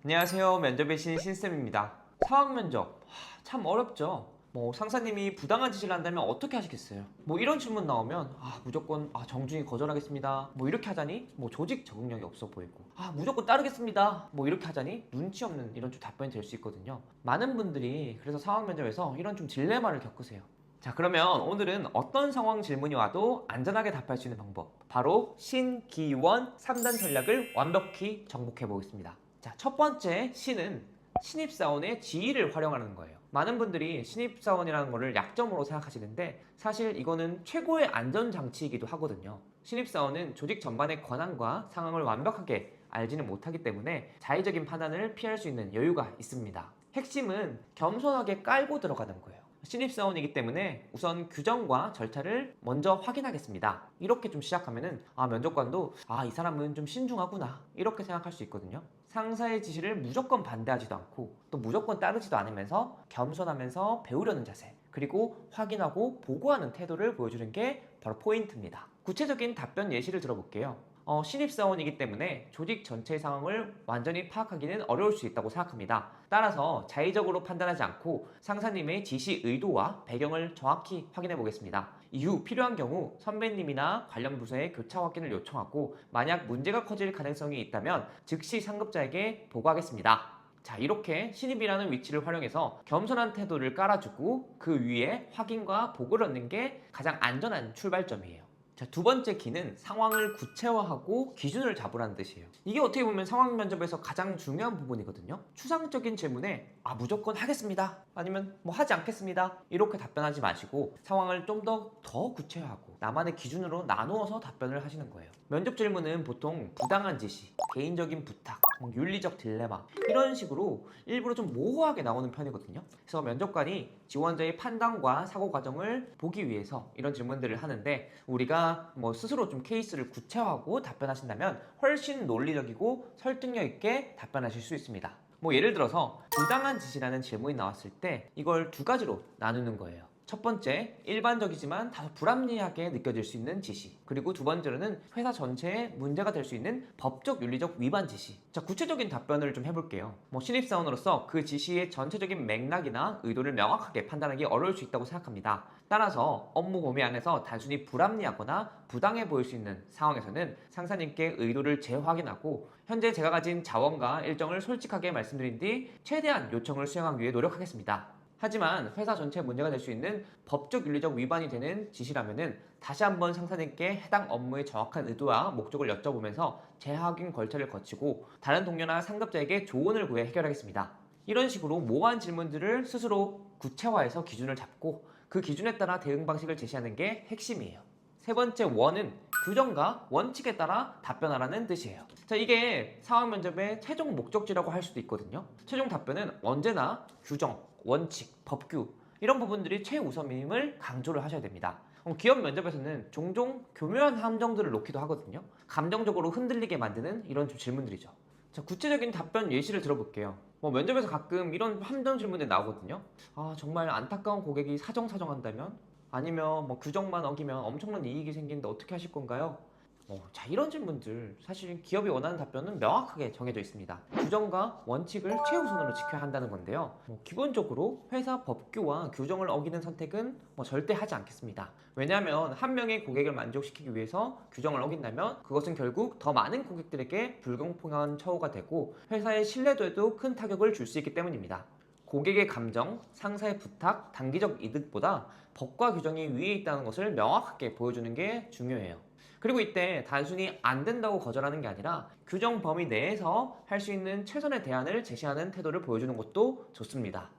안녕하세요. 면접의 신 신쌤입니다. 상황 면접 참 어렵죠. 상사님이 부당한 지시를 한다면 어떻게 하시겠어요? 이런 질문 나오면 무조건 정중히 거절하겠습니다. 이렇게 하자니 조직 적응력이 없어 보이고 무조건 따르겠습니다. 이렇게 하자니 눈치 없는 이런 좀 답변이 될 수 있거든요. 많은 분들이 그래서 상황 면접에서 이런 좀 딜레마를 겪으세요. 자, 그러면 오늘은 어떤 상황 질문이 와도 안전하게 답할 수 있는 방법, 바로 신기원 3단 전략을 완벽히 정복해 보겠습니다. 자, 첫 번째 신은 신입사원의 지위를 활용하는 거예요. 많은 분들이 신입사원이라는 거를 약점으로 생각하시는데 사실 이거는 최고의 안전장치이기도 하거든요. 신입사원은 조직 전반의 권한과 상황을 완벽하게 알지는 못하기 때문에 자의적인 판단을 피할 수 있는 여유가 있습니다. 핵심은 겸손하게 깔고 들어가는 거예요. 신입사원이기 때문에 우선 규정과 절차를 먼저 확인하겠습니다. 이렇게 좀 시작하면은 면접관도 이 사람은 좀 신중하구나 이렇게 생각할 수 있거든요. 상사의 지시를 무조건 반대하지도 않고 또 무조건 따르지도 않으면서 겸손하면서 배우려는 자세, 그리고 확인하고 보고하는 태도를 보여주는 게 바로 포인트입니다. 구체적인 답변 예시를 들어볼게요. 신입사원이기 때문에 조직 전체의 상황을 완전히 파악하기는 어려울 수 있다고 생각합니다. 따라서 자의적으로 판단하지 않고 상사님의 지시 의도와 배경을 정확히 확인해 보겠습니다. 이후 필요한 경우 선배님이나 관련 부서에 교차 확인을 요청하고 만약 문제가 커질 가능성이 있다면 즉시 상급자에게 보고하겠습니다. 자, 이렇게 신입이라는 위치를 활용해서 겸손한 태도를 깔아주고 그 위에 확인과 보고를 얻는 게 가장 안전한 출발점이에요. 자, 두 번째 키는 상황을 구체화하고 기준을 잡으라는 뜻이에요. 이게 어떻게 보면 상황 면접에서 가장 중요한 부분이거든요. 추상적인 질문에 무조건 하겠습니다, 아니면 하지 않겠습니다, 이렇게 답변하지 마시고 상황을 좀 더 구체화하고 나만의 기준으로 나누어서 답변을 하시는 거예요. 면접 질문은 보통 부당한 지시, 개인적인 부탁, 윤리적 딜레마 이런 식으로 일부러 좀 모호하게 나오는 편이거든요. 그래서 면접관이 지원자의 판단과 사고 과정을 보기 위해서 이런 질문들을 하는데 우리가 스스로 좀 케이스를 구체화하고 답변하신다면 훨씬 논리적이고 설득력 있게 답변하실 수 있습니다. 예를 들어서 부당한 지시라는 질문이 나왔을 때 이걸 두 가지로 나누는 거예요. 첫 번째, 일반적이지만 다소 불합리하게 느껴질 수 있는 지시, 그리고 두 번째로는 회사 전체에 문제가 될 수 있는 법적 윤리적 위반 지시. 자, 구체적인 답변을 좀 해볼게요. 신입사원으로서 그 지시의 전체적인 맥락이나 의도를 명확하게 판단하기 어려울 수 있다고 생각합니다. 따라서 업무 범위 안에서 단순히 불합리하거나 부당해 보일 수 있는 상황에서는 상사님께 의도를 재확인하고 현재 제가 가진 자원과 일정을 솔직하게 말씀드린 뒤 최대한 요청을 수행하기 위해 노력하겠습니다. 하지만 회사 전체에 문제가 될 수 있는 법적 윤리적 위반이 되는 지시라면은 다시 한번 상사님께 해당 업무의 정확한 의도와 목적을 여쭤보면서 재확인 절차를 거치고 다른 동료나 상급자에게 조언을 구해 해결하겠습니다. 이런 식으로 모호한 질문들을 스스로 구체화해서 기준을 잡고 그 기준에 따라 대응 방식을 제시하는 게 핵심이에요. 세 번째 원은 규정과 원칙에 따라 답변하라는 뜻이에요. 자, 이게 상황 면접의 최종 목적지라고 할 수도 있거든요. 최종 답변은 언제나 규정, 원칙, 법규 이런 부분들이 최우선임을 강조를 하셔야 됩니다. 기업 면접에서는 종종 교묘한 함정들을 놓기도 하거든요. 감정적으로 흔들리게 만드는 이런 좀 질문들이죠. 자, 구체적인 답변 예시를 들어볼게요. 면접에서 가끔 이런 함정 질문이 나오거든요. 정말 안타까운 고객이 사정사정한다면? 아니면 규정만 어기면 엄청난 이익이 생기는데 어떻게 하실 건가요? 자, 이런 질문들 사실 기업이 원하는 답변은 명확하게 정해져 있습니다. 규정과 원칙을 최우선으로 지켜야 한다는 건데요. 기본적으로 회사 법규와 규정을 어기는 선택은 절대 하지 않겠습니다. 왜냐하면 한 명의 고객을 만족시키기 위해서 규정을 어긴다면 그것은 결국 더 많은 고객들에게 불공평한 처우가 되고 회사의 신뢰도에도 큰 타격을 줄 수 있기 때문입니다. 고객의 감정, 상사의 부탁, 단기적 이득보다 법과 규정이 위에 있다는 것을 명확하게 보여주는 게 중요해요. 그리고 이때 단순히 안 된다고 거절하는 게 아니라 규정 범위 내에서 할 수 있는 최선의 대안을 제시하는 태도를 보여주는 것도 좋습니다.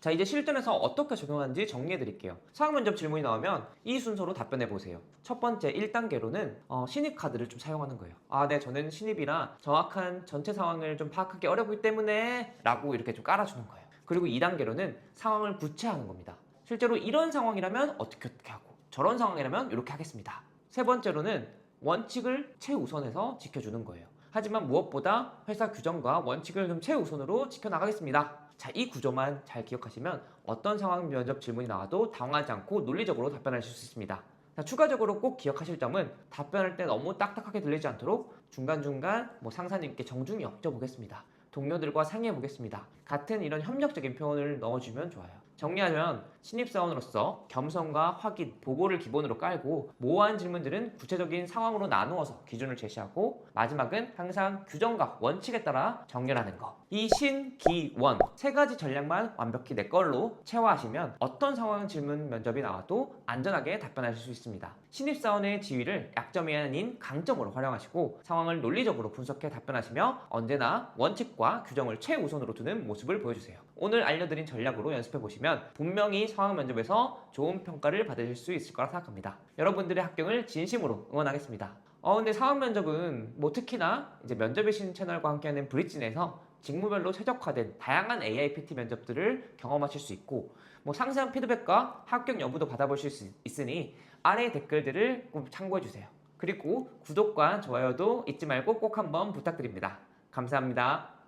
자, 이제 실전에서 어떻게 적용하는지 정리해 드릴게요. 상황 면접 질문이 나오면 이 순서로 답변해 보세요. 첫 번째 1단계로는 신입 카드를 좀 사용하는 거예요. 네, 저는 신입이라 정확한 전체 상황을 좀 파악하기 어렵기 때문에 라고 이렇게 좀 깔아주는 거예요. 그리고 2단계로는 상황을 구체화하는 겁니다. 실제로 이런 상황이라면 어떻게 하고 저런 상황이라면 이렇게 하겠습니다. 세 번째로는 원칙을 최우선해서 지켜주는 거예요. 하지만 무엇보다 회사 규정과 원칙을 좀 최우선으로 지켜나가겠습니다. 자, 이 구조만 잘 기억하시면 어떤 상황 면접 질문이 나와도 당황하지 않고 논리적으로 답변하실 수 있습니다. 자, 추가적으로 꼭 기억하실 점은 답변할 때 너무 딱딱하게 들리지 않도록 중간중간 상사님께 정중히 여쭤보겠습니다. 동료들과 상의해 보겠습니다. 같은 이런 협력적인 표현을 넣어주면 좋아요. 정리하면 신입사원으로서 겸손과 확인, 보고를 기본으로 깔고 모호한 질문들은 구체적인 상황으로 나누어서 기준을 제시하고 마지막은 항상 규정과 원칙에 따라 정렬하는 거. 이 신, 기, 원 세 가지 전략만 완벽히 내 걸로 체화하시면 어떤 상황 질문 면접이 나와도 안전하게 답변하실 수 있습니다. 신입사원의 지위를 약점이 아닌 강점으로 활용하시고 상황을 논리적으로 분석해 답변하시며 언제나 원칙과 규정을 최우선으로 두는 모습을 보여주세요. 오늘 알려드린 전략으로 연습해 보시면 분명히 상황 면접에서 좋은 평가를 받으실 수 있을 거라 생각합니다. 여러분들의 합격을 진심으로 응원하겠습니다. 근데 상황 면접은 특히나 이제 면접이신 채널과 함께하는 브릿지 내에서 직무별로 최적화된 다양한 AI PT 면접들을 경험하실 수 있고 상세한 피드백과 합격 여부도 받아보실 수 있으니 아래 댓글들을 꼭 참고해주세요. 그리고 구독과 좋아요도 잊지 말고 꼭 한번 부탁드립니다. 감사합니다.